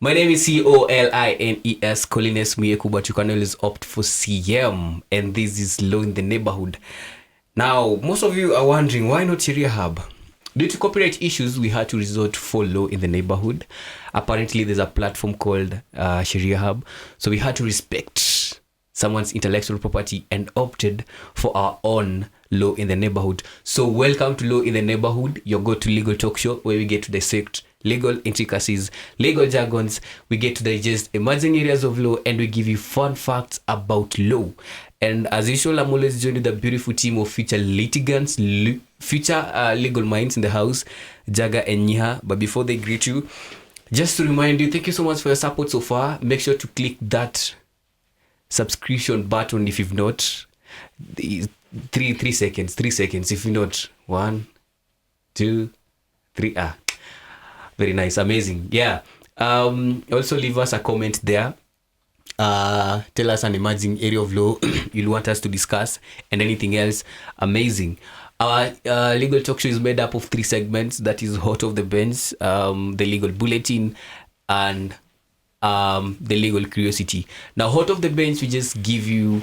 My name is Colines Cohens Mieku, but you can always opt for CM, and this is Law in the Neighborhood. Now, most of you are wondering, why not Sharia Hub? Due to copyright issues, we had to resort for Law in the Neighborhood. Apparently, there's a platform called Sharia Hub, so we had to respect someone's intellectual property and opted for our own Law in the Neighborhood. So welcome to Law in the Neighborhood, your go-to legal talk show where we get to dissect legal intricacies, legal jargons, we get to digest emerging areas of law, and we give you fun facts about law. And as usual, I'm always joined with the beautiful team of future litigants, future legal minds in the house, Jaga and Nyiha. But before they greet you, just to remind you, thank you so much for your support so far. Make sure to click that subscription button if you've not. 3 seconds. If you've not, 1, 2, 3. Very nice, amazing. Yeah. Also leave us a comment there. Tell us an emerging area of law you'll want us to discuss and anything else. Amazing. Our legal talk show is made up of 3 segments. That is Hot of the Bench, the Legal Bulletin, and the Legal Curiosity. Now, Hot of the Bench, we just give you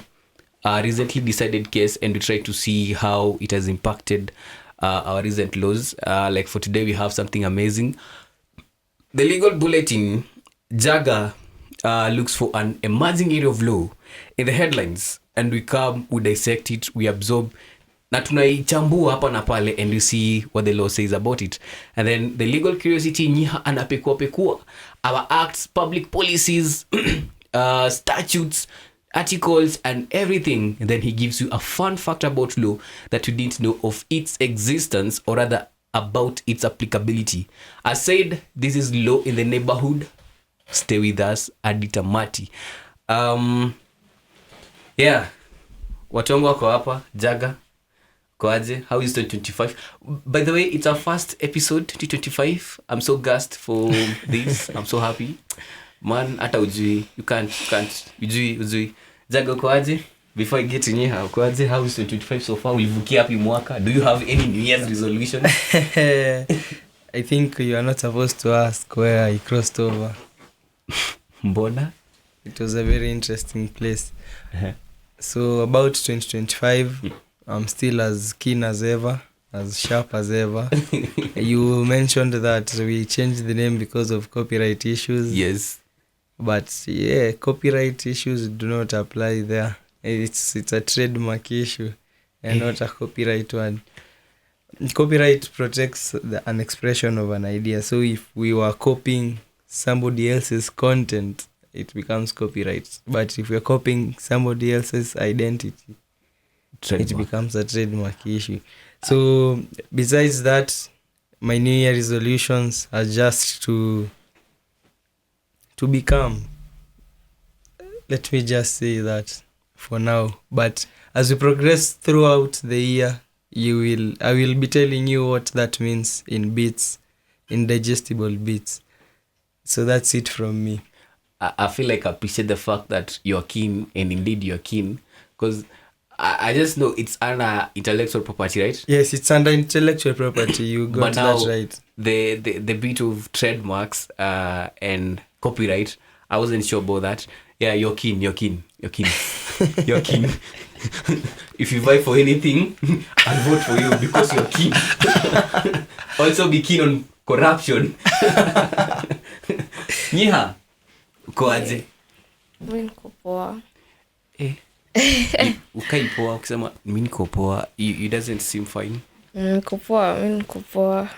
a recently decided case and we try to see how it has impacted our recent laws. Like for today, we have something amazing. The Legal Bulletin, Jaga looks for an emerging area of law in the headlines, and we come, we dissect it, we absorb, na tunaichambua hapa na pale, and you see what the law says about it. And then the Legal Curiosity, Nyiha anapekua our acts, public policies, statutes, articles, and everything. And then he gives you a fun fact about law that you didn't know of its existence, or rather about its applicability. As said, this is Law in the Neighborhood. Stay with us hadi tamati. Yeah. Watu wangu wako hapa, Jaga. Kwaje? How is 2025? By the way, it's our first episode, 2025. I'm so gassed for this. I'm so happy. Man, hata ujui. You can't. Ujui. Jaga, kwaje? Before I get to Nyiha, kwaje? How is 2025 so far? Ulivukia hapi mwaka? Do you have any New Year's resolution? I think you are not supposed to ask where I crossed over. Mbona? It was a very interesting place. So about 2025, I'm still as keen as ever, as sharp as ever. You mentioned that we changed the name because of copyright issues. Yes. But yeah, copyright issues do not apply there. It's a trademark issue and not a copyright one. Copyright protects an expression of an idea. So if we were copying somebody else's content, it becomes copyright. But if we're copying somebody else's identity, it becomes a trademark issue. So besides that, my New Year resolutions are just to become. Let me just say that for now. But as we progress throughout the year, I will be telling you what that means in bits, in digestible bits. So that's it from me. I feel like I appreciate the fact that you're keen, and indeed you're keen, because I just know it's under intellectual property, right? Yes, it's under intellectual property. You got that right. The bit of trademarks and copyright, I wasn't sure about that. Yeah, you're keen. You're keen. If you vie for anything, I'll vote for you because you're keen. Also be keen on corruption. Nyiha, kwaje? Mimi niko poa. Ukai poa ukisema mimi niko poa, it doesn't seem fine. Niko poa, mimi niko poa.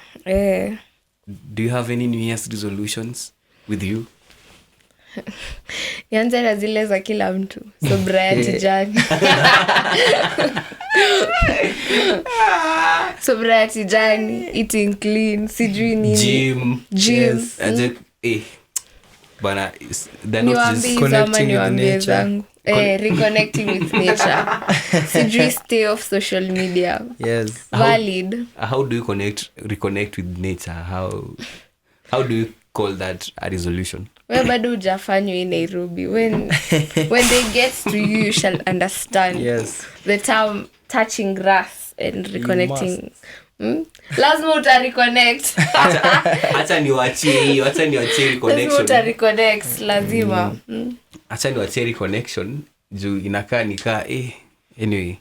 Do you have any New Year's resolutions with you? Yanza na zile za kila mtu. Sobriety journey. Sobriety journey, eating clean, sijui nini. Gym. Yes. Bana, they're not just connecting with nature. Reconnecting with nature. Sijui stay off social media. Yes. Valid. How do you reconnect with nature? How do you call that a resolution? Wewe bado hujafanywa in Nairobi. When they get to you, you shall understand. Yes. The term touching grass and reconnecting lazima utareconnect. Acha niwachie Lazima connection. utareconnect, lazima. Acha niwachie connection juu inakaa anyway,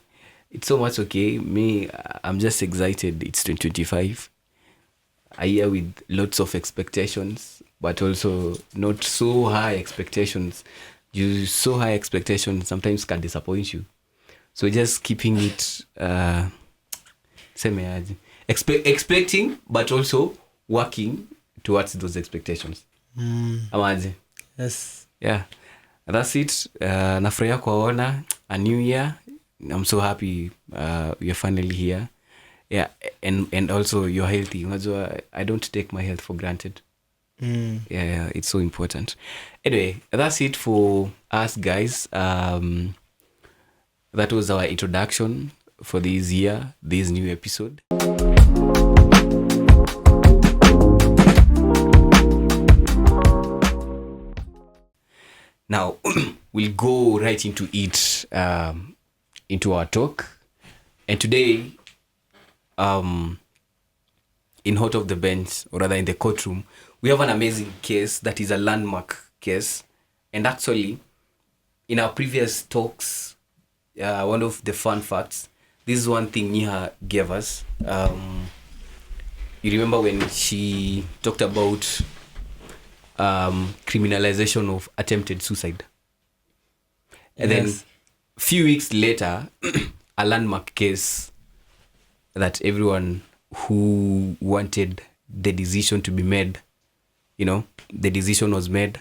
it's so much okay. Me, I'm just excited. It's 2025, a year with lots of expectations, but also not so high expectations. So high expectations sometimes can disappoint you. So just keeping it expecting, but also working towards those expectations. Amaje? Yes. Yeah, that's it. Nafurahia kuwaona a new year. I'm so happy you're finally here. Yeah, and also you're healthy. Unajua, I don't take my health for granted. Yeah, it's so important. Anyway, that's it for us, guys. That was our introduction for this year, this new episode. Now, we'll go right into it, into our talk. And today, in Hot of the Bench, or rather in the courtroom, we have an amazing case that is a landmark case. And actually, in our previous talks, one of the fun facts, this is one thing Nyiha gave us. You remember when she talked about criminalization of attempted suicide? And then a few weeks later, a landmark case that everyone who wanted the decision to be made, the decision was made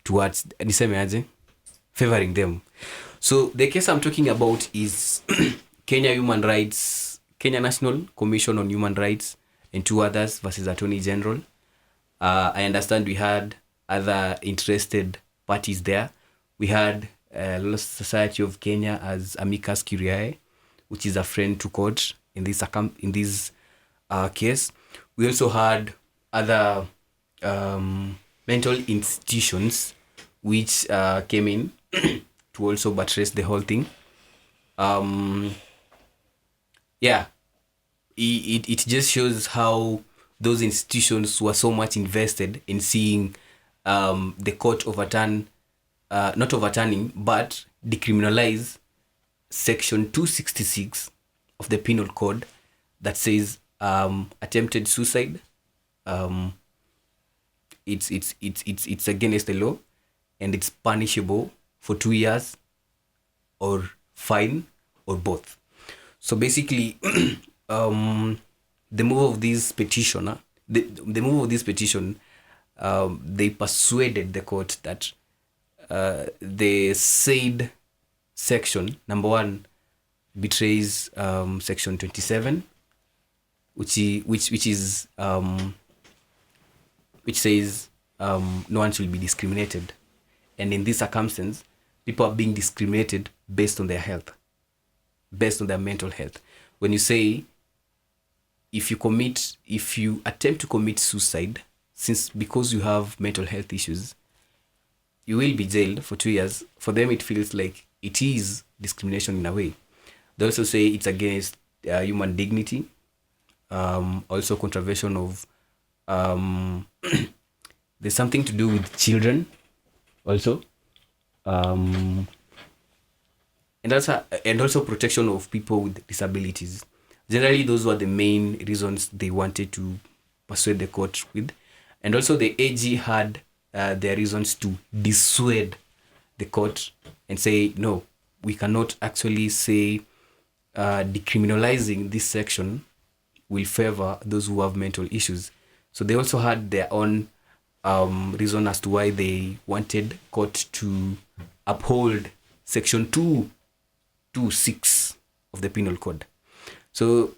towards favoring them. So the case I'm talking about is Kenya National Commission on Human Rights and two others versus Attorney General. I understand we had other interested parties there. We had Law Society of Kenya as amicus curiae, which is a friend to court in this case. We also had other mental institutions which came in to also buttress the whole thing. It just shows how those institutions were so much invested in seeing the court not overturning, but decriminalize Section 266 of the Penal Code that says attempted suicide. It's against the law, and it's punishable for 2 years or fine or both. So basically, the move of this petition, they persuaded the court that the said section, number one, betrays Section 27, which says no one should be discriminated. And in this circumstance, people are being discriminated based on their health, based on their mental health. When you say, if you attempt to commit suicide, because you have mental health issues, you will be jailed for 2 years. For them, it feels like it is discrimination in a way. They also say it's against human dignity, also contravention of there's something to do with children also, and also protection of people with disabilities. Generally, those were the main reasons they wanted to persuade the court with. And also the AG had their reasons to dissuade the court and say, no, we cannot actually say decriminalizing this section will favor those who have mental issues. So they also had their own reason as to why they wanted court to uphold Section 226 of the Penal Code. So,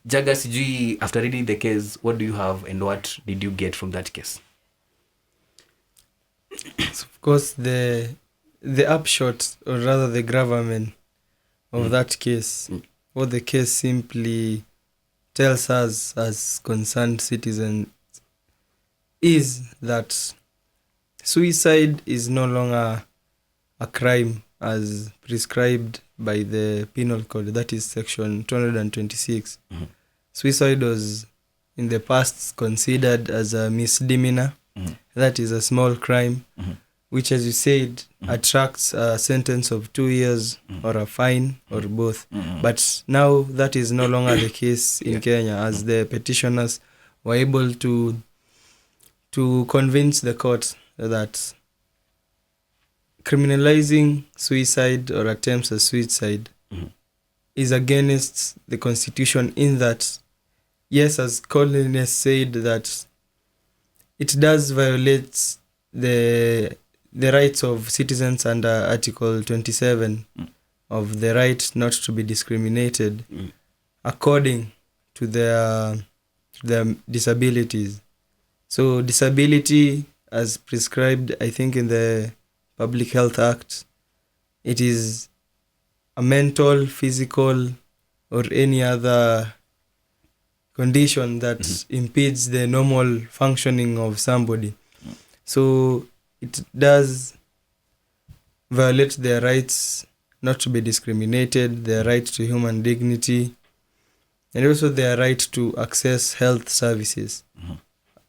Jaga, sijui, after reading the case, what do you have and what did you get from that case? So of course, the upshot, or rather the gravamen of that case, what the case simply tells us as concerned citizens is that suicide is no longer a crime as prescribed by the Penal Code, that is Section 226. suicide was in the past considered as a misdemeanor. That is a small crime, which, as you said, attracts a sentence of 2 years or a fine or both. But now that is no longer the case in Kenya, as the petitioners were able to convince the court that criminalizing suicide or attempts at suicide is against the constitution, in that, yes, as Cohens said, that it does violate the rights of citizens under Article 27 of the right not to be discriminated according to their disabilities. So disability, as prescribed, I think, in the Public Health Act, it is a mental, physical, or any other condition that impedes the normal functioning of somebody. So it does violate their rights not to be discriminated, their right to human dignity, and also their right to access health services.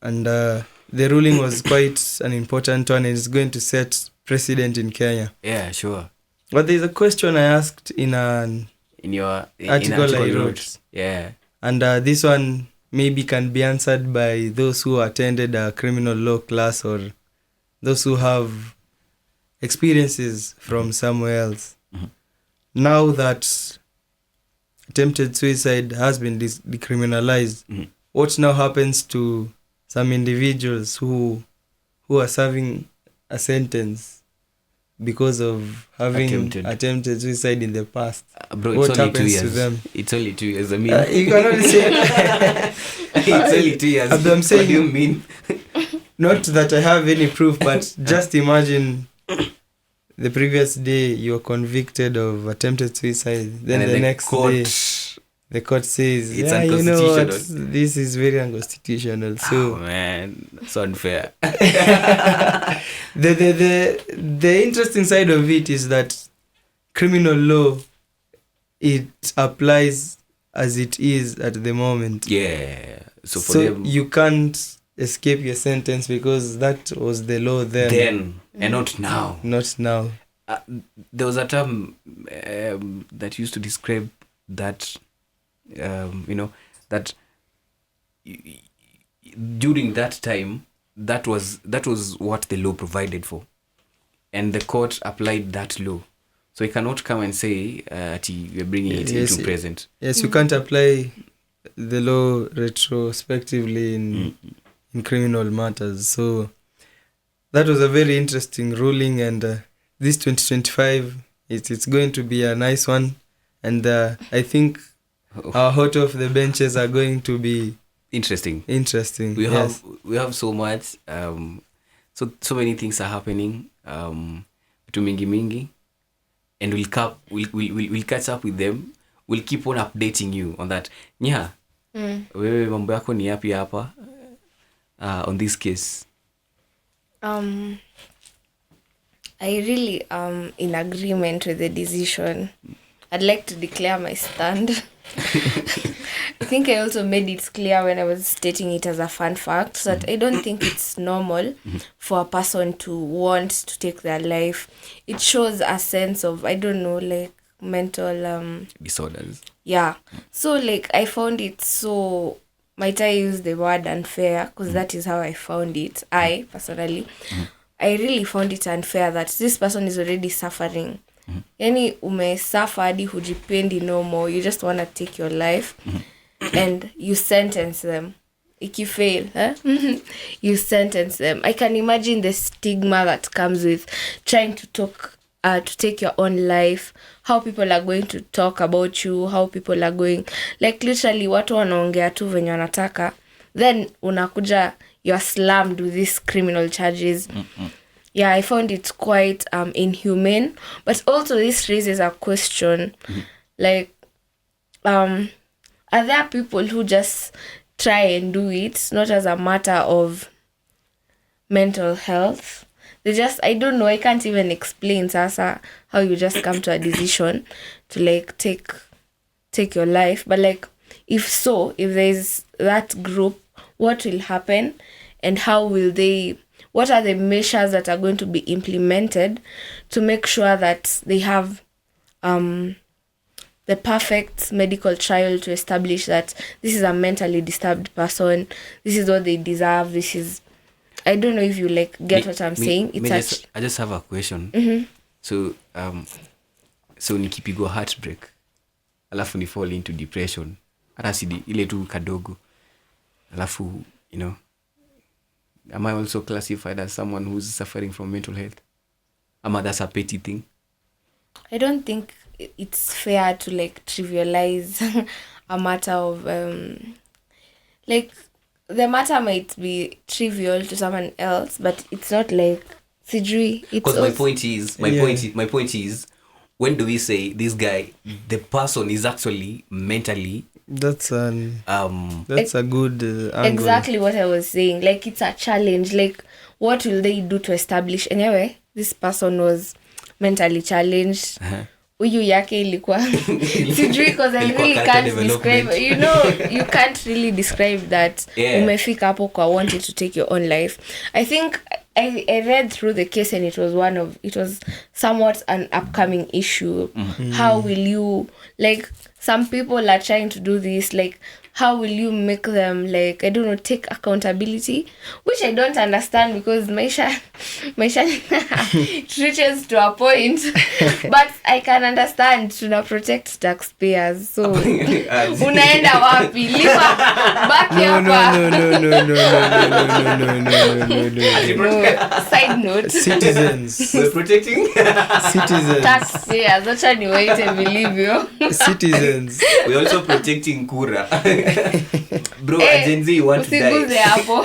And the ruling was quite an important one, and it's going to set precedent in Kenya. Yeah, sure. But there's a question I asked in an article I wrote. Yeah. And this one maybe can be answered by those who attended a criminal law class or those who have experiences from somewhere else. Now that attempted suicide has been decriminalized, what now happens to some individuals who are serving a sentence because of having attempted suicide in the past? Bro, what it's only 2 happens years. to them? It's only 2 years. I mean, You cannot say it's only 2 years. I'm saying, what do you mean? Not that I have any proof, but just imagine the previous day you're convicted of attempted suicide. Then the next day the court says, it's yeah, you know what, unconstitutional. this is very unconstitutional. So Oh man, that's unfair. the interesting side of it is that criminal law, it applies as it is at the moment. Yeah. So for So them, you can't escape your sentence because that was the law then. and not now. Not now. There was a term that used to describe that, that during that time, that was what the law provided for, and the court applied that law. So you cannot come and say we're bringing it into present. Yes, you can't apply the law retrospectively in criminal matters. So that was a very interesting ruling, and this 2025, it's going to be a nice one, and I think our hot off the benches are going to be interesting. We have so much, so many things are happening, to mingi, and we'll catch up with them. We'll keep on updating you on that. Nyiha, wewe mambo yako ni yapi hapa on this case? I really am in agreement with the decision. I'd like to declare my stand. I think I also made it clear when I was stating it as a fun fact that I don't think it's normal for a person to want to take their life. It shows a sense of, I don't know, like mental Disorders. Yeah. So like I found it so, might I use the word unfair, because that is how I found it. I personally I really found it unfair that this person is already suffering. Yani umesuffer hadi hujipendi no more, you just want to take your life, and you sentence them. If you fail, you sentence them. I can imagine the stigma that comes with trying to take your own life, how people are going to talk about you, how people are going, like literally watu wanaongea tu venye wanataka, then unakuja, you're slammed with these criminal charges. Yeah, I found it quite inhumane, but also this raises a question, like, are there people who just try and do it, not as a matter of mental health? They just, I don't know, I can't even explain, Sasa, how you just come to a decision to, like, take your life. But, like, if there's that group, what will happen, and what are the measures that are going to be implemented to make sure that they have the perfect medical trial to establish that this is a mentally disturbed person, this is what they deserve, this is, I don't know if you get what I'm saying. I just have a question. So so nikipigwa heartbreak alafu ni fall into depression, hata si ile tu kadogo, alafu am I also classified as someone who's suffering from mental health? That's a petty thing? I don't think it's fair to trivialize a matter of the matter might be trivial to someone else, but it's not sijui. Because my point is, when do we say this guy, the person is actually mentally? That's a good angle. Exactly what I was saying. It's a challenge. What will they do to establish? Anyway, this person was mentally challenged. Huyu yake ilikuwa sijui, because I really can't describe, you can't really describe that. Umefika hapo kwa wanted to take your own life. I think I read through the case, and it was somewhat an upcoming issue. How will you, some people are trying to do this, how will you make them I don't know, take accountability, which I don't understand, because maisha it reaches to a point. But I can understand, tuna protect taxpayers, so unaenda wapi, lipa baki hapa. No. Side note, citizens, we're protecting citizens, taxpayers, acha ni wait and believe you. Citizens, we're also protecting kura. Bro, Gen Z, you want to die. Hapo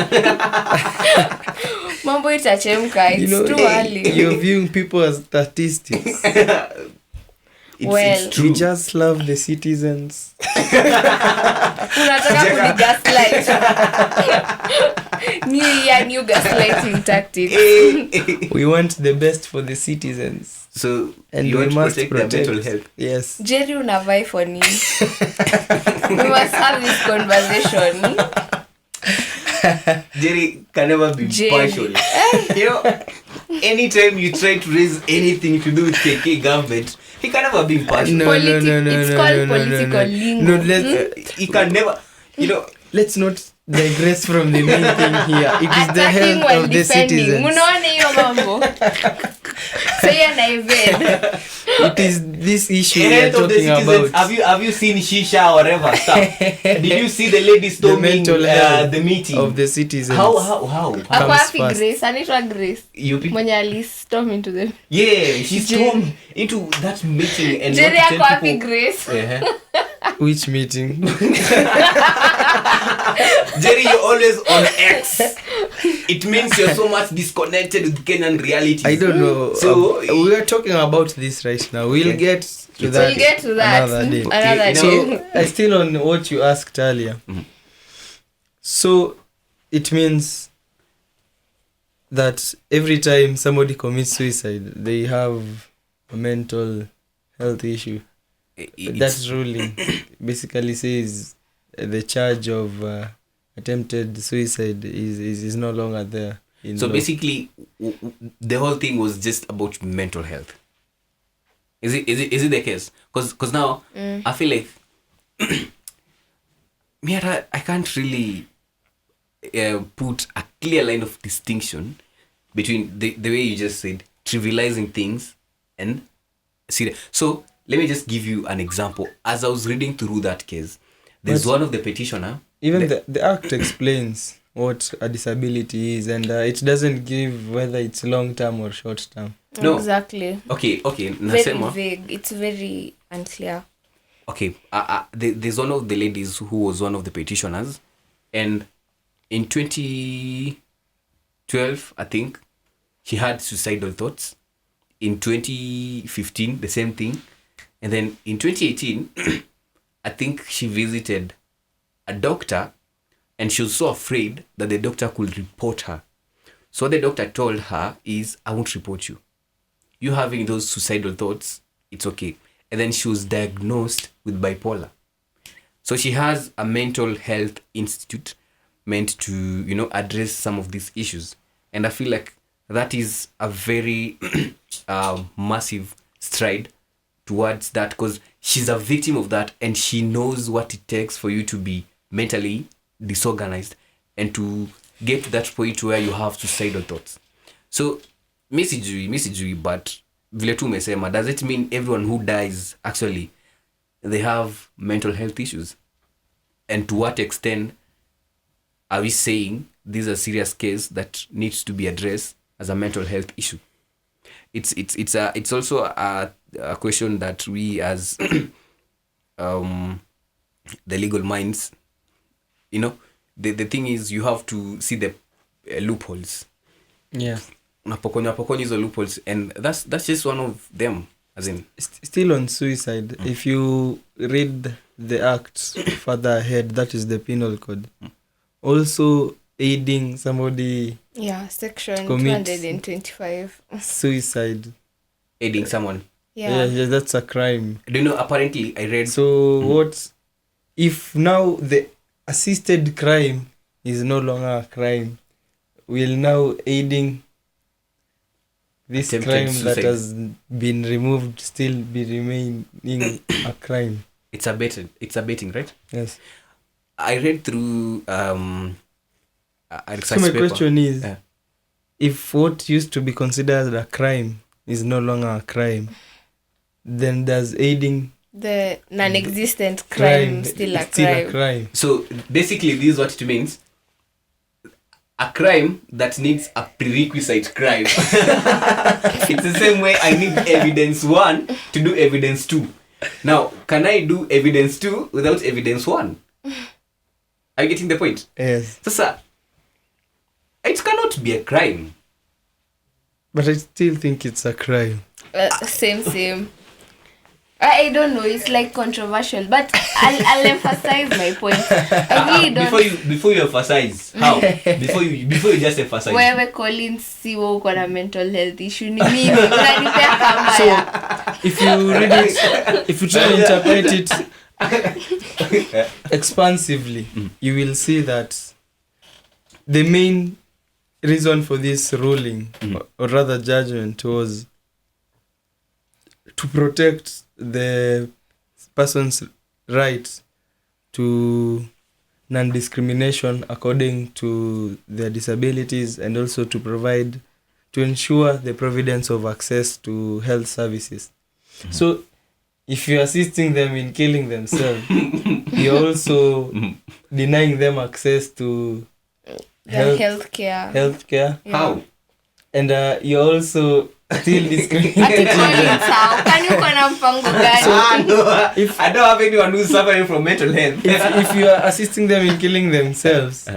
mambo itachemka, it's too early. You're viewing people as statistics. It's true. You just love the citizens. Unataka kunigaslight. New gaslighting tactics. We want the best for the citizens. So and you we want must to protect their mental health. Yes. Jerry, unavai for me. We must have this conversation. Jerry can never be partial. Anytime you try to raise anything to do with KK government, he can never be partial. It's called political lingo. He can never, let's not digress from the main thing here. It is the health of the citizens. Munaone hiyo mambo. Say na evade. It is this issue we are health of the talking citizens. about. Have you seen shisha or whatever stuff? Did you see the lady storming the meeting of the citizens? How? Akwapi Grace, anitwa Grace. Mwenye alistorm into them. Yeah, she stormed into that meeting and Jerry akwapi Grace. Which meeting? Jerry, you're always on X. It means you're so much disconnected with Kenyan reality. I don't know. So we are talking about this right now. We'll get to that. We'll get to that another day. Another So still on what you asked earlier. Mm-hmm. So it means that every time somebody commits suicide, they have a mental health issue. That ruling basically says the charge of attempted suicide is no longer there. So basically, the whole thing was just about mental health. Is it the case? Because now I feel like I can't really put a clear line of distinction between the way you just said trivializing things and serious. So let me just give you an example. As I was reading through that case, there's one of the petitioner. Even the act explains what a disability is, and it doesn't give whether it's long term or short term. No. Exactly. Okay. Very vague. It's very unclear. Okay. There's one of the ladies who was one of the petitioners, and in 2012, I think, she had suicidal thoughts. In 2015, the same thing. And then in 2018, I think she visited a doctor, and she was so afraid that the doctor could report her. So what the doctor told her is, I won't report you. You having those suicidal thoughts, it's okay. And then she was diagnosed with bipolar. So she has a mental health institute meant to, address some of these issues. And I feel like that is a very massive stride towards that, because she's a victim of that and she knows what it takes for you to be mentally disorganized and to get to that point where you have suicidal thoughts. So misijui, but vile tu umesema, does it mean everyone who dies actually they have mental health issues? And to what extent are we saying these are serious case that needs to be addressed as a mental health issue? It's also a question that we as the legal minds, the thing is you have to see the loopholes. Yeah. Unapokonya hizo loopholes, and that's just one of them. As in, still on suicide, if you read the act further ahead, that is the penal code. Also aiding somebody, section commit 225 suicide, aiding someone, yeah, that's a crime. Do you know, apparently I read, so what if now the assisted crime is no longer a crime? Will now aiding this attempted crime suicide that has been removed still be remaining a crime? it's abetting, right? Yes. I read through a research So my paper. question is, if what used to be considered a crime is no longer a crime, then does aiding the non-existent crime still a crime? So basically this is what it means: a crime that needs a prerequisite crime. It's the same way I need evidence 1 to do evidence 2. Now, can I do evidence 2 without evidence 1? Are you getting the point? Yes. So, it cannot be a crime. But I still think it's a crime. Same. I don't know. It's like controversial, but I'll emphasize my point. I really don't. Before you emphasize, how? before you just emphasize. Wewe Collins, siwo uko na mental health issue ni mimi. Unanipea kama ya. If you read it, if you try to interpret it expansively, you will see that the main reason for this ruling, or rather judgment, was to protect the person's right to non-discrimination according to their disabilities, and also to ensure the providence of access to health services. So if you're assisting them in killing themselves, you're also denying them access to healthcare. Yeah. How? And you're also still discriminating them. I don't have anyone who's suffering from mental health. If you are assisting them in killing themselves,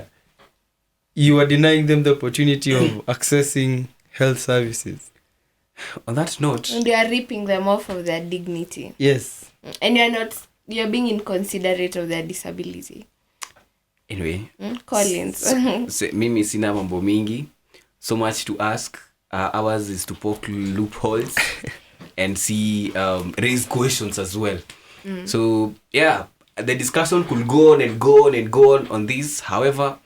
you are denying them the opportunity of accessing health services. On that note, And you are ripping them off of their dignity. Yes. And you're being inconsiderate of their disability. Anyway, Collins. mimi sina mambo mingi, so much to ask. Ours is to poke loopholes and see raise questions as well. So yeah, the discussion could go on and go on and go on this. However,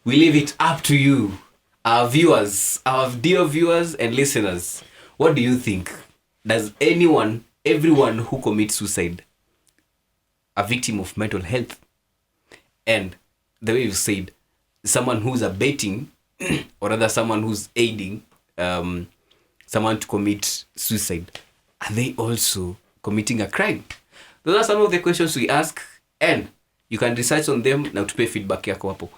we leave it up to you, our viewers, our dear viewers and listeners. What do you think? Does everyone who commits suicide a victim of mental health? And the way you said, someone who's abetting or rather someone who's aiding someone to commit suicide, are they also committing a crime? Those are some of the questions we ask, and you can research on them na utupe feedback yako hapo.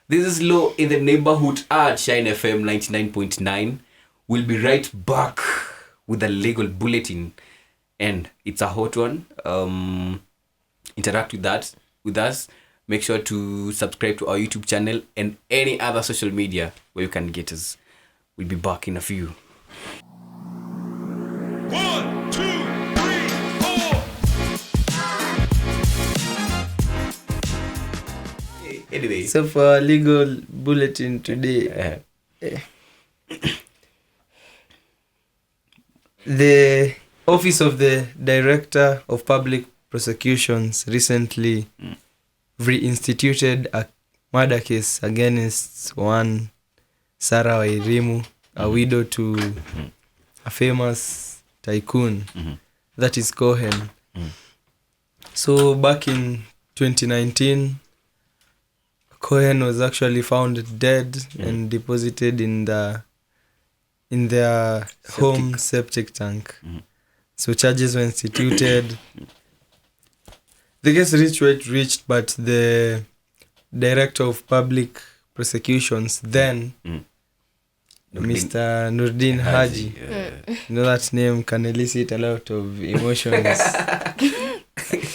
This is Law in the Neighborhood at Shine FM 99.9. We'll be right back with a legal bulletin, and it's a hot one. Interact with us. Make sure to subscribe to our YouTube channel and any other social media where you can get us. We'll be back in a few. 1, 2, 3, 4. Anyway, So for our legal bulletin today, the Office of the Director of Public Prosecutions recently reinstituted a murder case against one Sarah Wairimu, a widow to a famous tycoon, that is Cohen. So back in 2019, Cohen was actually found dead and deposited in their home septic tank. So charges were instituted. The case reached where it reached, but the director of public prosecutions then, Mr. Nurdin Haji, you know that name can elicit a lot of emotions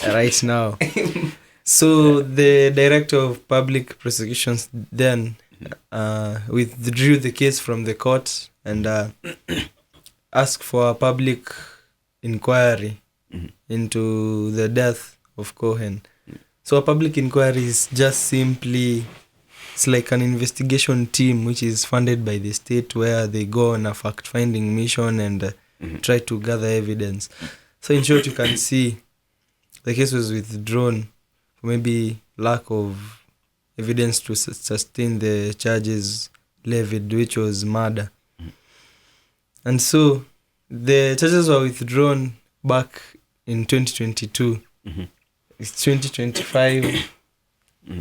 right now. So the director of public prosecutions then withdrew the case from the court and asked for a public inquiry into the death of Cohen. So a public inquiry is just simply, it's like an investigation team which is funded by the state, where they go on a fact-finding mission and try to gather evidence. So in short, you can see the case was withdrawn for maybe lack of evidence to sustain the charges levied, which was murder. And so the charges were withdrawn back in 2022. It's 2025.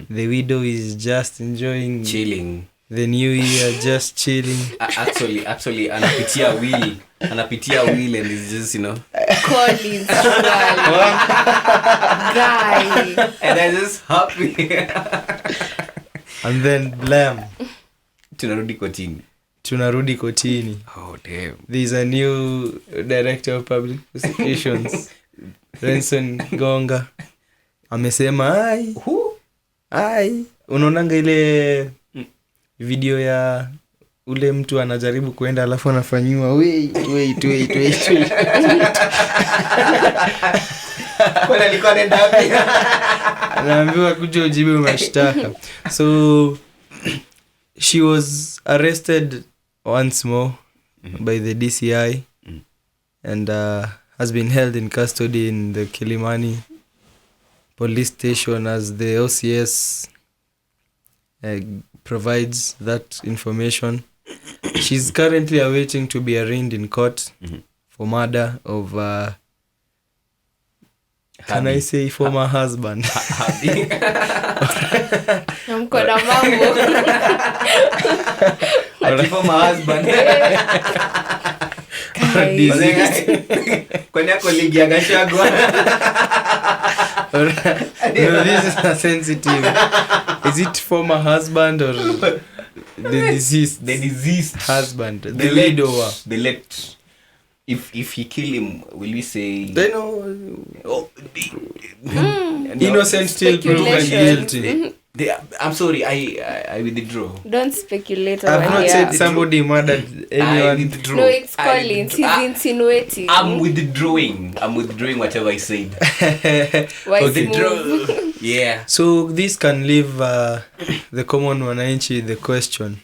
The widow is just enjoying chilling the new year, just chilling. actually anapitia wheel and is just, you know, Collins, guy. and I'm just happy. And then blam, Tunarudi kotini. Oh damn. There's a new director of public prosecutions, Renson Gonga. Amesema ai, unaonanga ile video ya ule mtu anajaribu kuenda alafu anafanyiwa wait. Kwa alikuwa anaenda wapi? Anaambiwa kuja ujibu mashtaka. So she was arrested once more by the DCI and has been held in custody in the Kilimani police station as the OCS provides that information. She's currently awaiting to be arraigned in court for murder of can I say former husband? Mko na mambo. Former husband. Kwani yako ligi ya Gashagwa? No, this is a sensitive. Is it former husband or the deceased husband? The widower. The late. If he kill him, will we say? They know. No. Innocent till proven guilty. I'm sorry, I withdraw. Don't speculate I've over not here. said somebody murdered I anyone. withdraw. No, it's Collins. He's insinuating. I'm withdrawing whatever I said. Wise Okay. move. Yeah. So this can leave the common Mwananchi the question.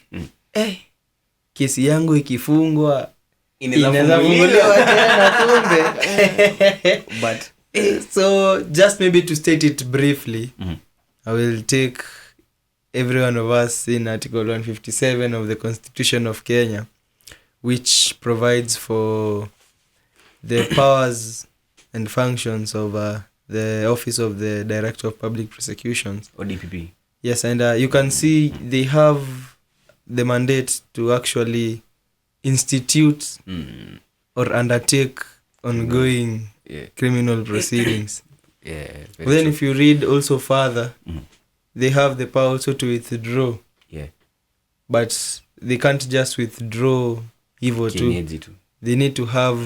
Kesi yangu ikifungwa inaweza funguliwa tena kumbe. But So just maybe to state it briefly, I will take every one of us in Article 157 of the Constitution of Kenya, which provides for the powers and functions of the Office of the Director of Public Prosecutions. or DPP. Yes, and you can see they have the mandate to actually institute or undertake ongoing criminal proceedings. Yeah. But then if you read also further, they have the power also to withdraw. Yeah. But they can't just withdraw evil too. Kienyeji tu. They need to have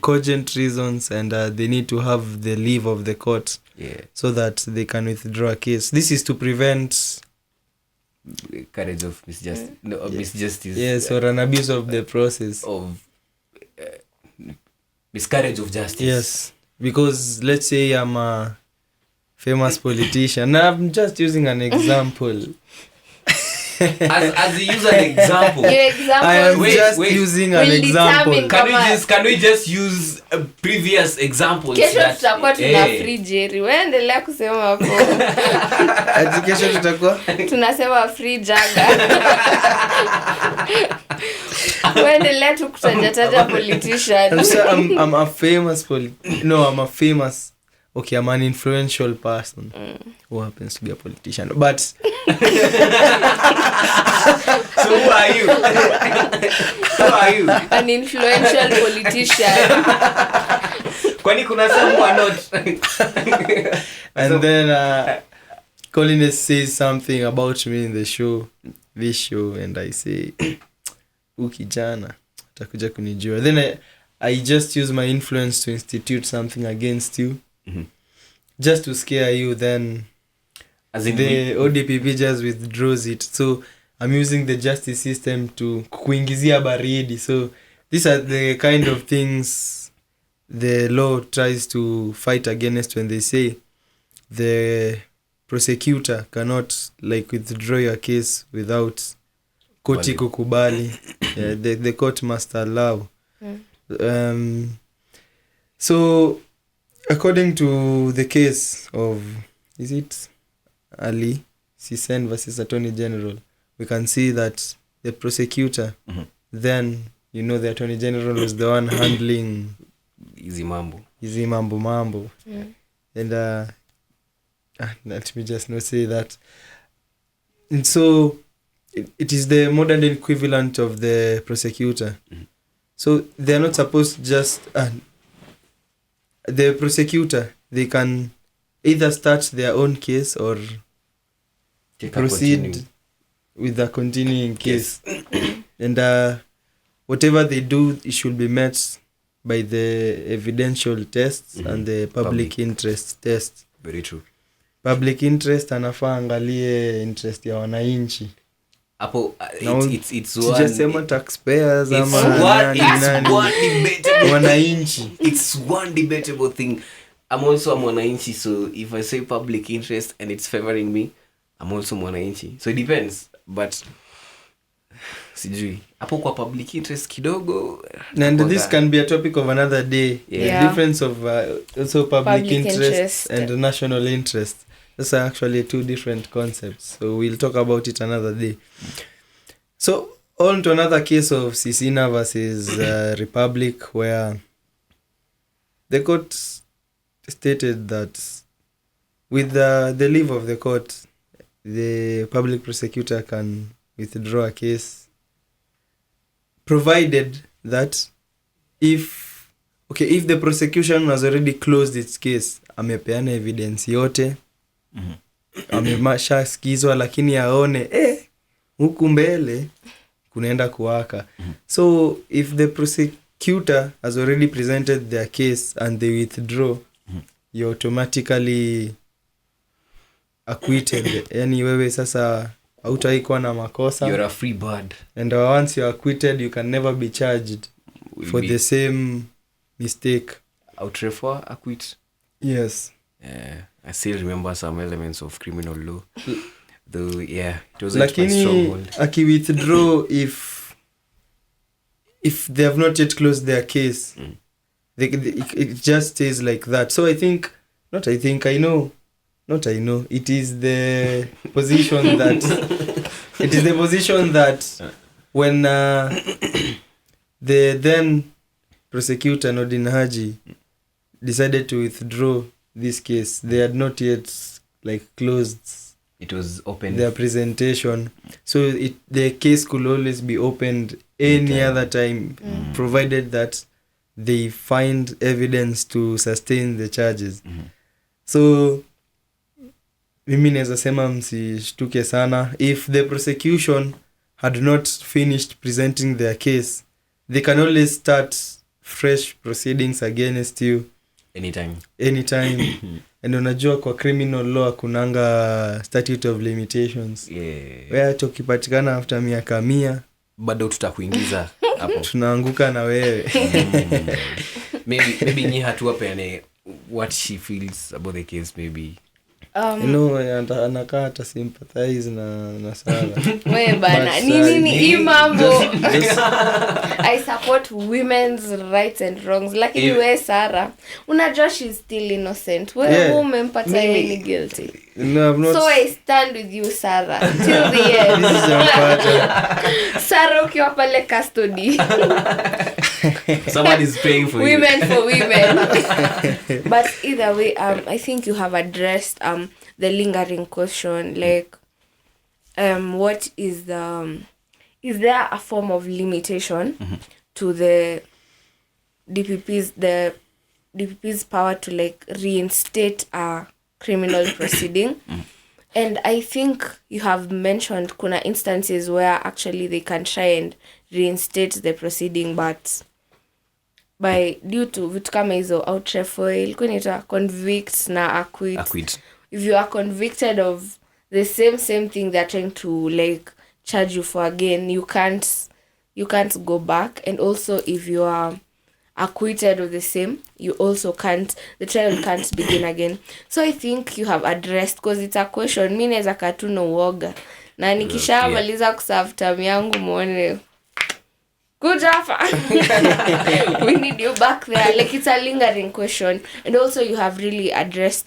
cogent reasons and they need to have the leave of the court Yeah. so that they can withdraw a case. This is to prevent Courage of misjustice. No, of misjustice. yes, or an abuse of the process. Of miscarriage of justice. Yes, because let's say I'm a famous politician. Now I'm just using an example. as you use an example. Your I am example Wait, just wait. using an will example. determine Can we just use previous examples kesho that tutakuwa tuna free Jerry. Wewe endelea kusema hapo. Ati kesho tutakuwa Tunasema free Jaga. Wewe endelea tu kutaja politician. I'm a famous I'm an influential person who happens to be a politician. But so who are you? Who are you? An influential politician. Kwani kuna some who are not? and then Cohens says something about me in this show, and I say, ukijana atakuja kunijua. Then I just use my influence to institute something against you, just to scare you. Then As in the ODPP just withdraws it. So I'm using the justice system to kuingizia baridi. So these are the kind of things the law tries to fight against when they say the prosecutor cannot withdraw your case without koti kukubali. The court must allow. So according to the case of, is it Ali Sisen versus Attorney General, we can see that the prosecutor, then the Attorney General was the one handling easy mambo. And let me just not say that. And so it is the modern equivalent of the prosecutor. So they are not supposed to just the prosecutor, they can either start their own case or proceed with the continuing case. And whatever they do, it should be met by the evidential tests and the public interest test. Very true. Public interest anafaa angalie interest ya wananchi. Apo it's sijasema taxpayers ama wananchi. It's one debatable thing. I'm also a Mwananchi, so if I say public interest and it's favoring me, I'm also Mwananchi. So it depends, but sijui hapo kwa public interest kidogo. And this can be a topic of another day. Yeah. The difference of also public interest and national interest. Those are actually two different concepts. So we'll talk about it another day. So on to another case of Sisina versus Republic, where the court stated that with the leave of the court, the public prosecutor can withdraw a case, provided that if the prosecution has already closed its case, amepeana evidence yote, amemashakizwa, lakini aone huku mbele kunaenda kuwaka. So if the prosecutor has already presented their case and they withdraw, you're automatically acquitted. Yani wewe sasa hautaikuwa na makosa. You're a free bird. And once you're acquitted, you can never be charged for the same mistake. Outrefer acquit. Yes. I still remember some elements of criminal law. Though, yeah, it wasn't my Lakini stronghold. aki withdraw if they have not yet closed their case, it just stays like that. So I know it is the position that when the then prosecutor Nordin Haji decided to withdraw this case, they had not yet closed It was open. their presentation, so the case could always be opened any other time, provided that they find evidence to sustain the charges. So mimi naweza sema msishtuke sana. If the prosecution had not finished presenting their case, they can always start fresh proceedings against you anytime. And unajua kwa criminal law kunanga statute of limitations. Wewe tukipatikana after miaka 100 bado tutakuingiza hapo. Tunaanguka na wewe. Maybe Nyiha tuwapeane what she feels about the case, maybe Anakaa hata sympathize na Sarah. We bana But, nini hii mambo just I support women's rights and wrongs lakini we Sarah unajua she's still innocent we Yeah. umempata yeye ni guilty no, I've not so I stand with you Sarah till the end Sarah ukiwa pale custody Someone is paying for women you. for women but either way I think you have addressed the lingering question like what is the is there a form of limitation to the DPP's power to like reinstate a criminal proceeding? And I think you have mentioned kuna instances where actually they can try and reinstate the proceeding but by due to vitu kama hizo outrefoil kunita convict na acquit. If you are convicted of the same thing they're trying to like charge you for again, you can't go back. And also if you are acquitted of the same, you also can't, the trial can't begin again. So I think you have addressed, because it's a question, mi naeza katu no uoga na nikisha maliza kuserve term yangu muone good hapa we need you back there. Like it's a lingering question. And also you have really addressed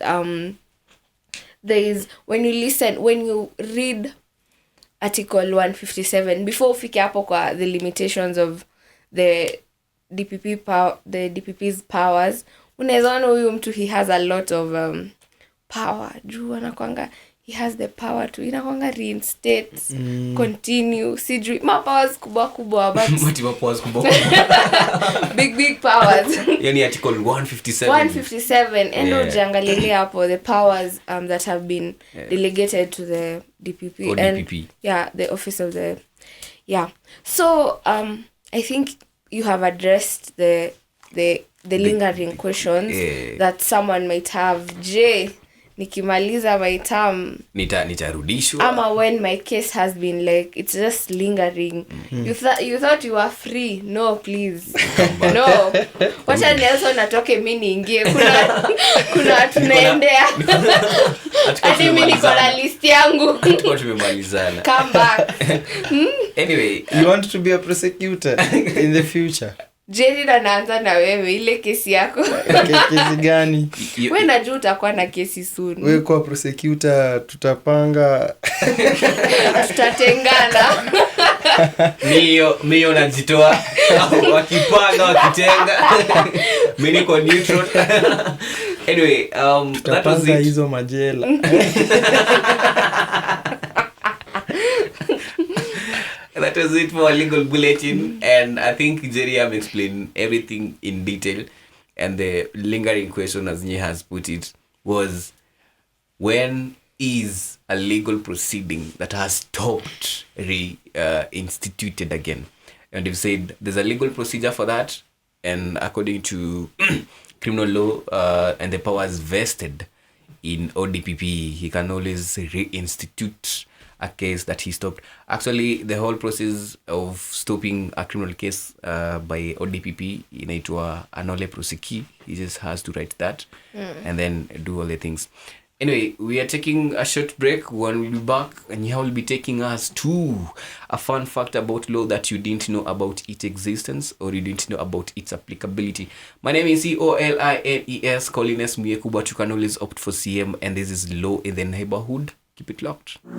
there is when you read article 157 before ufike hapo kwa the limitations of the DPP's powers, unaweza ona huyu mtu he has a lot of power juu anakwanga he has the power to inakwanga reinstate continue sijui powers kubwa but powers kubwa big powers yani article 157 and ujangalie hapo the powers that have been delegated to the DPP or and DPP. the office of the so I think you have addressed the lingering questions that someone might have. Nikimaliza my term nitarudishwa ama when my case has been like it's just lingering. You thought you were free. No, please. No. Wacha nianze natoke mimi niingie. Kuna tunaendea. Hadi mimi niko na list yangu. tuko tumemalizana. Come back. Anyway, you want to be a prosecutor in the future? Jerry naanza na wewe ile kesi yako. Kesi gani? Wewe najua utakuwa na kesi soon. Wewe kwa prosecutor tutapanga tutatengana. mio najitoa wakipanga wakitenga mimi niko neutral. Anyway, that was it. Hizo majela. That was it for our legal bulletin, and I think Jerry have explained everything in detail. And the lingering question, as Nyiha has put it, was when is a legal proceeding that has stopped instituted again? And they've said there's a legal procedure for that, and according to criminal law and the powers vested in ODPP, he can always reinstitute a case that he stopped. Actually, the whole process of stopping a criminal case by ODPP inaitwa anole prosecute. He just has to write that and then do all the things. Anyway, we are taking a short break. When we'll be back, and Nyiha will be taking us to a fun fact about law that you didn't know about its existence or you didn't know about its applicability. My name is Cohens, Cohens Mwiyeku, but you can always opt for CM, and this is Law in the Neighborhood. Keep it locked. 1,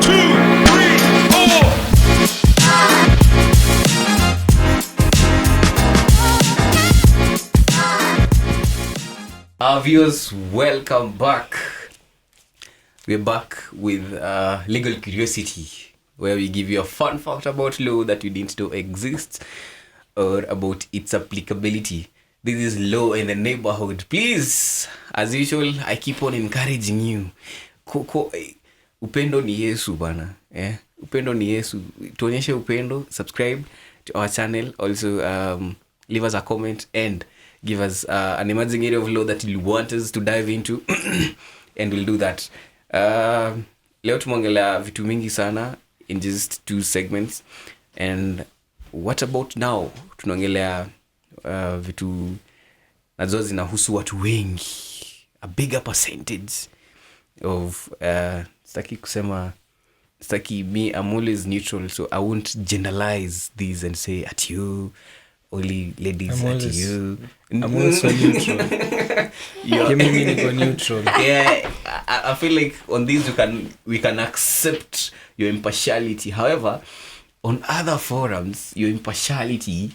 2, 3, 4. Our viewers, welcome back. We're back with Legal Curiosity, where we give you a fun fact about law that you didn't know exists or about its applicability. This is Law in the Neighborhood. Please, as usual, I keep on encouraging you. Upendo ni Yesu bana. Upendo ni Yesu. Tuonyeshe upendo. Subscribe to our channel. Also, leave us a comment and give us an emerging area of law that you want us to dive into. And we'll do that. Leo tumongelea vitu mingi sana in just 2 segments. And what about now? Tunaongelea vitu nazo zinahusu watu wengi. A bigger percentage. of staki kusema staki me, I'm always neutral, so I won't generalize these and say at you only ladies at you. I'm also neutral. Mimi niko neutral. Yeah, I feel like on these we can accept your impartiality. However, on other forums, your impartiality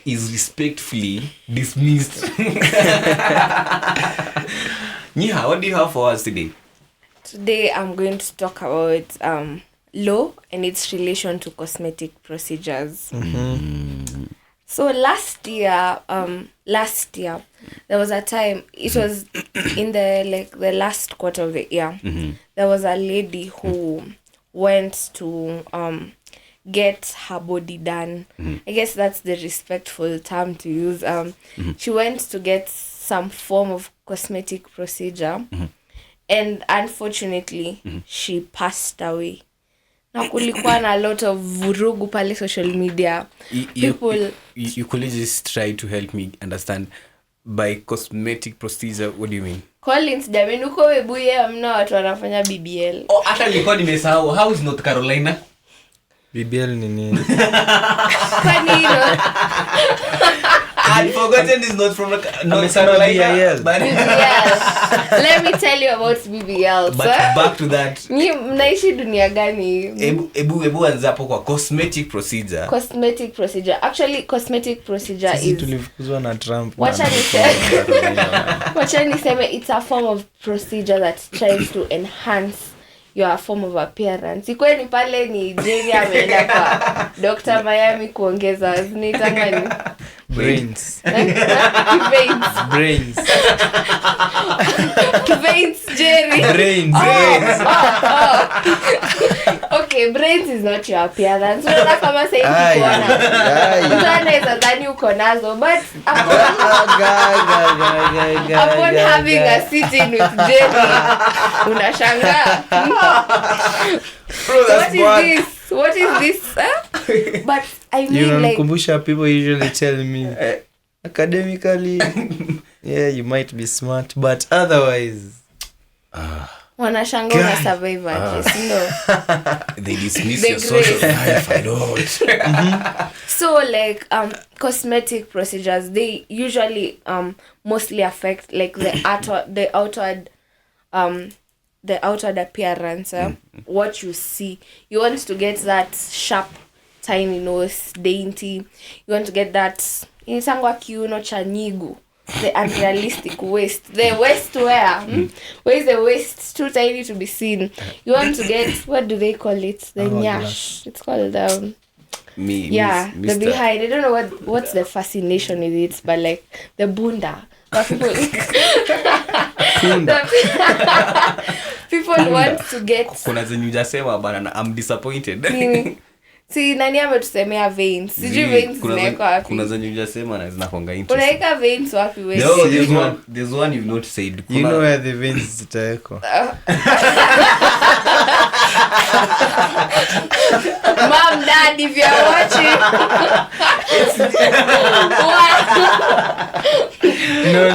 is respectfully dismissed. Nyiha, what do you have for us today? Today I'm going to talk about law and its relation to cosmetic procedures. So last year there was a time, it was in the last quarter of the year. There was a lady who went to get her body done. I guess that's the respectful term to use. She went to get some form of cosmetic procedure, and unfortunately she passed away. Na kulikuwa na a lot of vurugu pale social media. People you could just try to help me understand by cosmetic procedure, what do you mean? Collins, jamani uko Webuye amna watu wanafanya BBL. Oh, hata nilikuwa nimesahau. How is North Carolina? BBL ni nini? Kwani hilo? I'd forgotten it's not from North Carolina. But BBL. Let me tell you about BBL. but back to that. Ni mnaishi dunia gani? Ebu anza hapo kwa cosmetic procedure. Cosmetic procedure. Actually, cosmetic procedure Sisi is tulifukuzwa na Trump. Wacha niseme it's a form of procedure that tries to enhance your form of appearance. Ikweni pale ni Jerry ameenda kwa Dr. Miami kuongeza zinitangani Brains. Veins Jerry. Brains. Okay, brains is not your appearance. Unaona kama sasa hivi kuona. Mtu anaweza dhani uko nazo, but upon having a sitting with Jerry unashangaa. What is this? But I mean, like, Kumbusha, people usually tell me academically you might be smart, but otherwise wanashangaa una survive aje, no? They dismiss your social life. I don't. So like cosmetic procedures, they usually mostly affect like the outward appearance, what you see. You want to get that sharp, tiny nose, dainty. You want to get that insangwa kiuno cha nyigu, the unrealistic waist, the waist where is the waist too tiny to be seen. You want to get, what do they call it, the nyash. It's called the behind. I don't know what's the fascination with it, but like the bunda. But people want to get. Kuna zenye hujasema bana, I'm disappointed. Si nani ametusemea veins? Sijui veins zinaeka wapi. Kuna zenye hujasema na zinakonga interesting. Unaeka veins wapi wewe? No, there's one you've not said. You know where the veins zitaekwa. Mom, dad, if you're watching. No.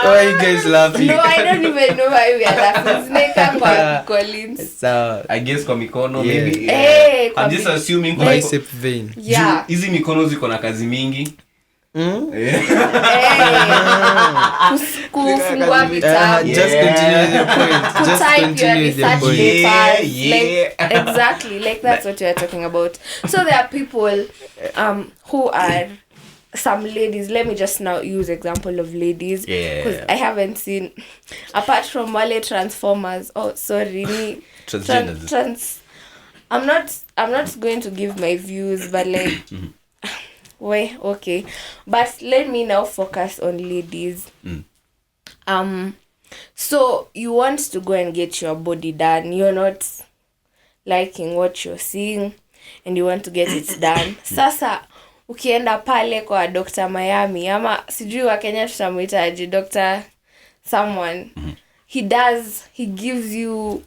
Why are you guys laughing? No, I don't even know why we are laughing. Snake kwa Collins. So, I guess kwa mikono maybe. Hey, I'm just assuming kwa bicep vein. Yeah. Hizi mikono ziko na kazi mingi. Kufungua vitabu. Just continue with your point. Just continue with your point. Like, exactly, like that's what you're talking about. So there are people who are some ladies. Let me just now use example of ladies, because I haven't seen, apart from Wale Transformers. Oh, sorry, transgenders. I'm not going to give my views, but like, wait, okay. But let me now focus on ladies. So you want to go and get your body done. You're not liking what you're seeing, and you want to get it done. Sasa ukienda pale kwa Dr. Miami, ama sijui wa Kenya tutamuita aje, Dr. someone, he gives you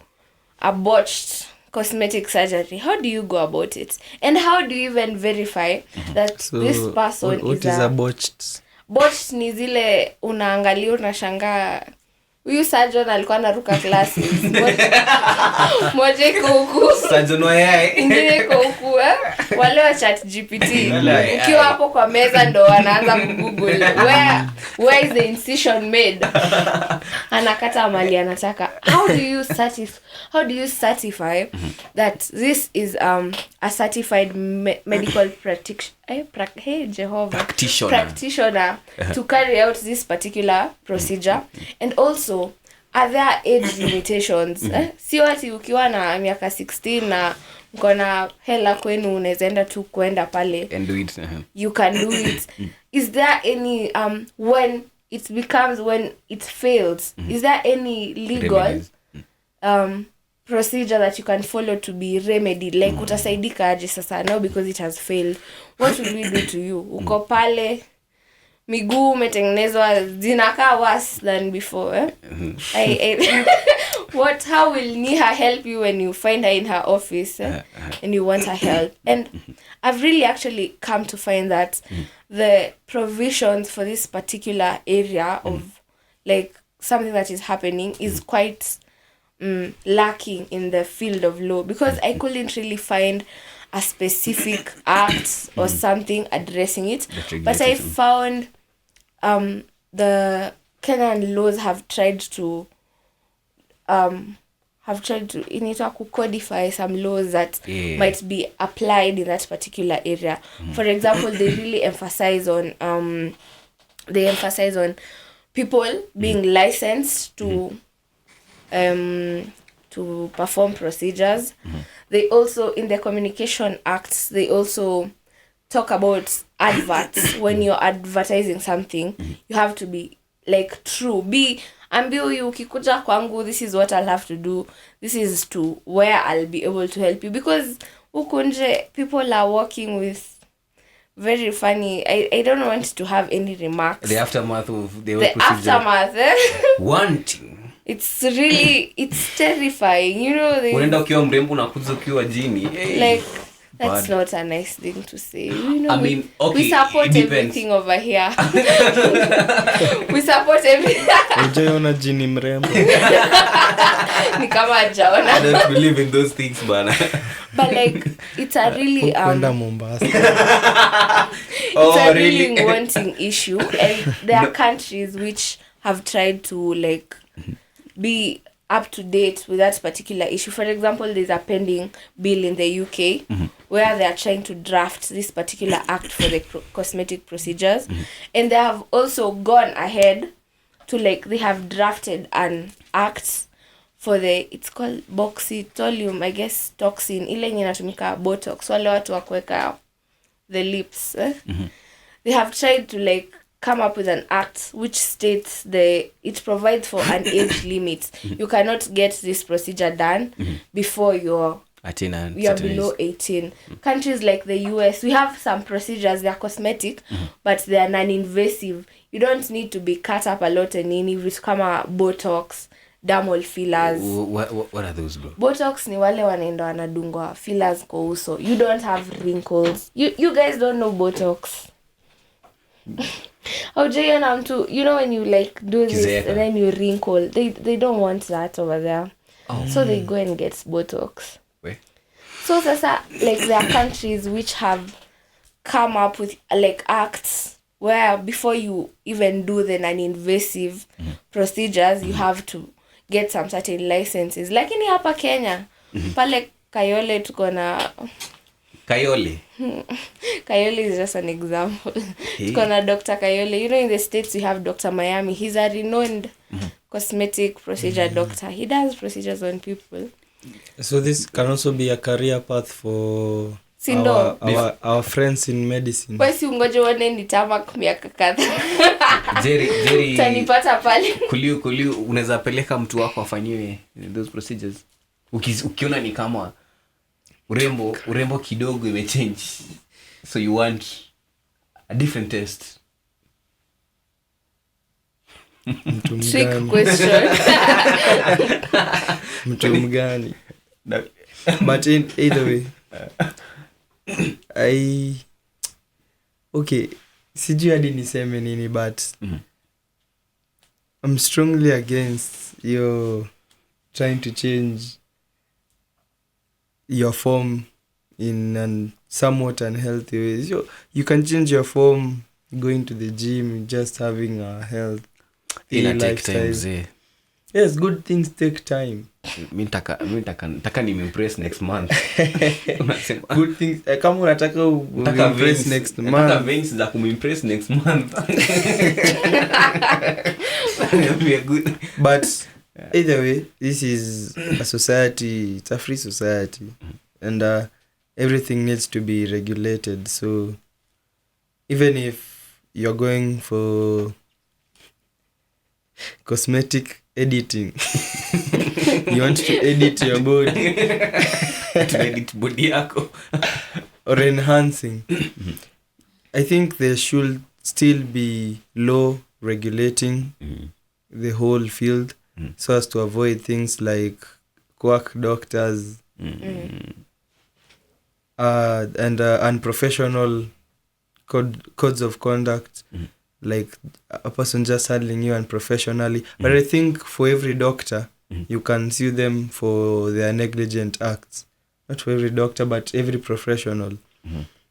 a botched cosmetic surgery. How do you go about it? And how do you even verify that this person what is a botched? Botched ni zile unaangalia unashangaa huyu surgeon alikuwa anaruka classes. Moja iko huku. Surgeon wa yeye. Ingine iko huku. Wale wa chat GPT. Ukiwa hapo kwa meza ndo wanaanza kugoogle. Where is the incision made? Anakata mali anataka. How do you certify that this is a certified medical practitioner to carry out this particular procedure? And also, are there age limitations? Si wati ukiwa na miaka 16 na mkona hela kwenu unawezaenda tu kwenda pale and do it. You can do it. Is there any when it fails, is there any legal procedure that you can follow to be remedied? Like utasaidika aje sasa now because it has failed? What will we do to you? Uko pale miguu umetengenezwa zinakaa worse than before. How will Nyiha help you when you find her in her office and you want her help? And I've really actually come to find that the provisions for this particular area of like something that is happening is quite lacking in the field of law, because I couldn't really find a specific act or something addressing it. But I found the Kenyan laws have tried to initwa codify some laws that might be applied in that particular area. For example, they really emphasize on people being licensed to perform procedures. They also, in the Communication Acts, they also talk about adverts. When you're advertising something, you have to be like true. Ambio you ukikuja kwangu, this is what I'll have to do. This is to where I'll be able to help you. Because huku nje people are working with very funny. I don't want to have any remarks. The aftermath of the aftermath. Wanting. It's really, it's terrifying. You know, unaenda ukiwa mrembo na kuja ukiwa jini. Like that's not a nice thing to say. You know, I mean, okay, we support everything over here. We support everything. Ujaona jini mrembo. Ni kama hajaona. I don't believe in those things, bana. But like, it's a really kwenda Mombasa. It's a really wanting issue, and there are countries which have tried to like be up to date with that particular issue. For example, there's a pending bill in the UK where they are trying to draft this particular act for the cosmetic procedures, and they have also gone ahead to like, they have drafted an act for the, it's called boxytoluum, I guess, toxin, ile yenye inatumika botox, wale watu wa kuweka the lips. They have tried to like come up with an act which states it provides for an age limit. You cannot get this procedure done before you're below 18. Countries like the US, we have some procedures, they are cosmetic, but they are non-invasive. You don't need to be cut up a lot and with kama botox, dermal fillers. What are those, bro? Botox ni wale wanaenda wanadungwa fillers kwa uso. You don't have wrinkles. You guys don't know botox. You know when you like do this and then you wrinkle, they don't want that over there. So they go and get botox. Where? So sasa, like, there are countries which have come up with like acts where before you even do the non-invasive procedures, you have to get some certain licenses. Lakini hapa Kenya, pale Kayole tuko na Kayole is just an example. Tuko na Dr. Kayole. You know, in the States we have Dr. Miami. He's a renowned cosmetic procedure doctor. He does procedures on people. So this can also be a career path for our friends in medicine. Kwa si ungoje uone nitamak miaka kadhaa. Jerry Tanipata pale. Kuliu unaweza peleka mtu wako afanyiwe those procedures. Ukiona ni kama urembo kidogo imechange, so you want a different test. Trick question. Mtu mgani? But in either way, okay, sijui hadi niseme nini, but I'm strongly against you trying to change your form in a somewhat unhealthy ways. You can change your form going to the gym, just having a healthy Ina take lifestyle. time mzee. Yes, good things take time. Mi nataka nimimpress next month. Unasema Good things. Kama unataka nataka impress veins- next nataka month. veins za kumimpress next month. Be a good. But either way, this is a society. It's a free society, and everything needs to be regulated. So even if you're going for cosmetic editing, you want to edit your body To edit body yako. or enhancing, I think there should still be law regulating the whole field so as to avoid things like quack doctors and unprofessional codes of conduct, like a person just handling you unprofessionally. But I think for every doctor, you can sue them for their negligent acts. Not for every doctor, but every professional.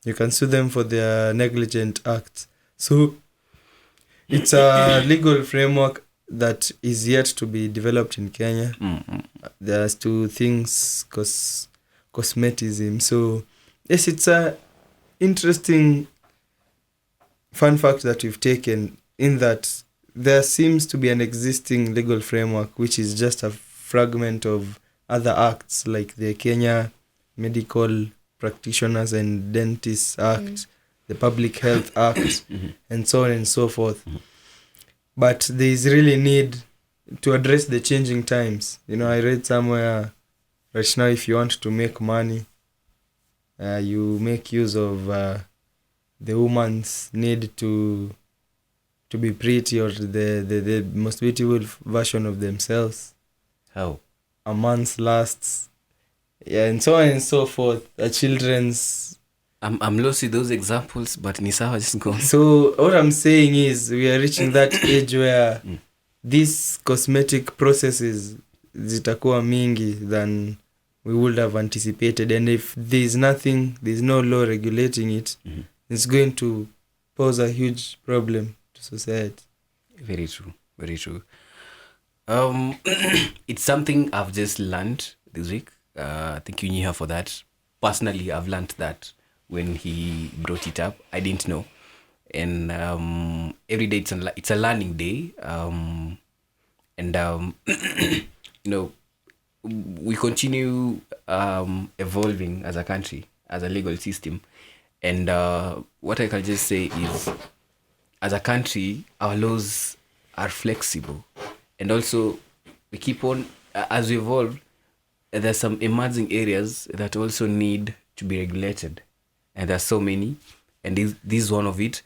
You can sue them for their negligent acts. So it's a legal framework that is yet to be developed in Kenya. There's two things, cosmetism. So yes, it's a interesting fun fact that we've taken, in that there seems to be an existing legal framework which is just a fragment of other acts, like the Kenya Medical Practitioners and Dentists Act, the Public Health Act, and so on and so forth. But there is really need to address the changing times. You know, I read somewhere right now, if you want to make money, you make use of the woman's need to be pretty, or the most beautiful version of themselves. How? A man's lusts, yeah, and so on and so forth. A children's. I'm lost with those examples, but ni sawa, just go. So what I'm saying is, we are reaching that age where these cosmetic processes zitakuwa mingi than we would have anticipated, and if there's no law regulating it, it's going to pose a huge problem to society. Very true. Very true. It's something I've just learned this week. Thank you, Nyiha, for that. Personally, I've learned that when he brought it up. I didn't know. And every day it's a learning day. You know, we continue evolving as a country, as a legal system. And what I can just say is, as a country, our laws are flexible. And also, we keep on, as we evolve, there's some emerging areas that also need to be regulated. And there's so many. And this is one of it.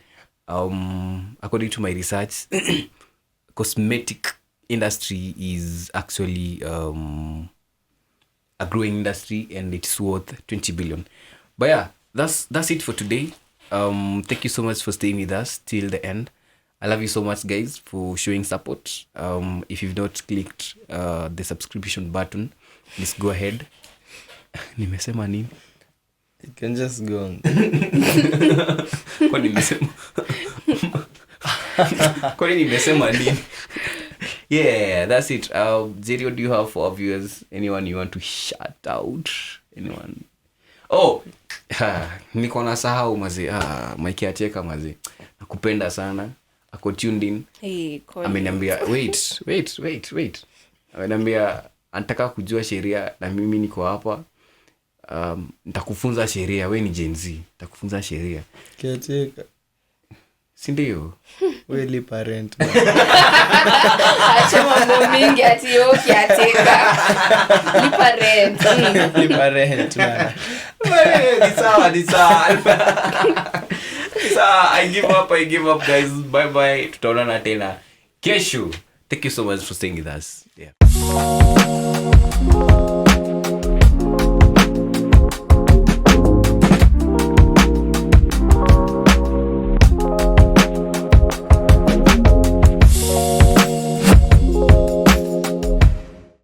According to my research, cosmetic industry is actually a growing industry, and it's worth 20 billion. But yeah, that's it for today. Thank you so much for staying with us till the end. I love you so much, guys, for showing support. If you've not clicked the subscription button, please go ahead. Nimesema nini? You can just go on. Kwani nimesema nini? Yeah, that's it. Jerry, what do you have for our viewers? Anyone you want to shout out? Anyone? Oh, niko na sahau mazi. Mike acheka mazi. Nakupenda sana. Ako tuned in. Hey, Ameniambia wait. Ameniambia anataka kujua sheria na mimi niko hapa. Nitakufunza sheria, wewe ni Gen Z. Nitakufunza sheria. Kiacheka. Si ndio? Weli parent. acha mambo mingi ati yo kiateka. Lipa rent. Weli parent man. Ni sawa. I give up guys. Bye. Tutaonana tena kesho. Thank you so much for staying with us. Yeah.